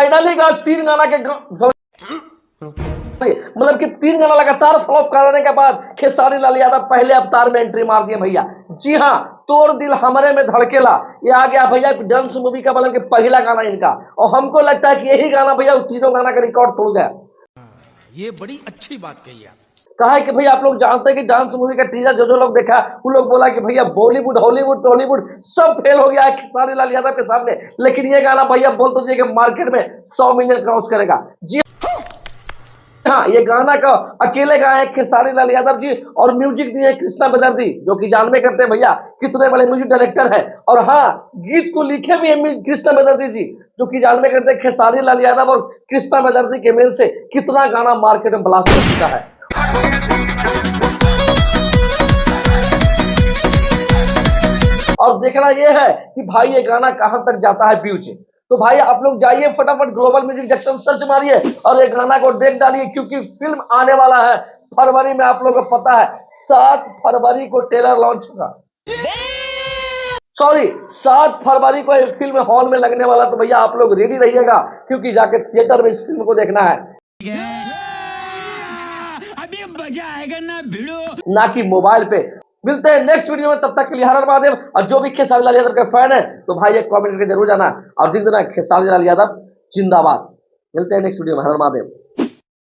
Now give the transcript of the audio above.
Finally का 3 गाना के मतलब कि 3 गाना लगातार फ्लॉप कराने के बाद खेसारी लाल यादव पहले अवतार में एंट्री मार दिए भैया। जी हाँ, तोड़ दिल हमरे में धड़केला ये आ गया भैया डांस मूवी का मतलब कि पहला गाना इनका, और हमको लगता है कि यही गाना भैया उस तीनों गाना का रिकॉर्ड तोड़ गया। ये बड़ी अच्छी बात कही आप। कहा है कि भैया आप लोग जानते हैं कि डांस मूवी का टीजर जो लोग देखा वो लोग बोला कि भैया बॉलीवुड हॉलीवुड टॉलीवुड सब फेल हो गया है खेसारी लाल यादव के सामने, लेकिन ये गाना भैया बोल तो कि मार्केट में 100 मिलियन क्रॉस करेगा। जी हाँ, ये गाना का अकेले गाए हैं खेसारी लाल यादव जी, और म्यूजिक दिए कृष्णा बेदर्जी जो कि जानबे करते हैं भैया कितने बड़े म्यूजिक डायरेक्टर है। और हाँ, गीत को लिखे भी है कृष्णा बेदर्जी जी जो कि जानबे करते हैं खेसारी लाल यादव और कृष्णा बेदर्जी के मेल से कितना गाना मार्केट में ब्लास्ट हो चुका है। और देखना यह है कि भाई ये गाना कहां तक जाता है व्यूज। तो भाई आप लोग जाइए फटाफट ग्लोबल म्यूजिक जंक्शन सर्च मारिए और ये गाना को देख डालिए, क्योंकि फिल्म आने वाला है फरवरी में। आप लोगों को पता है 7 फरवरी को ट्रेलर लॉन्च होगा, सॉरी 7 फरवरी को ये फिल्म हॉल में लगने वाला। तो भैया आप लोग रेडी रहिएगा, क्योंकि जाके थिएटर में इस फिल्म को देखना है, अभी मजा आएगा ना भिड़ो, ना कि मोबाइल पे। मिलते हैं नेक्स्ट वीडियो में, तब तक के लिए हर हर महादेव। और जो भी खेसारी लाल यादव का फैन है तो भाई एक कमेंट करके जरूर जाना और लिख देना खेसारी लाल यादव जिंदाबाद। मिलते हैं नेक्स्ट वीडियो में, हर हर महादेव।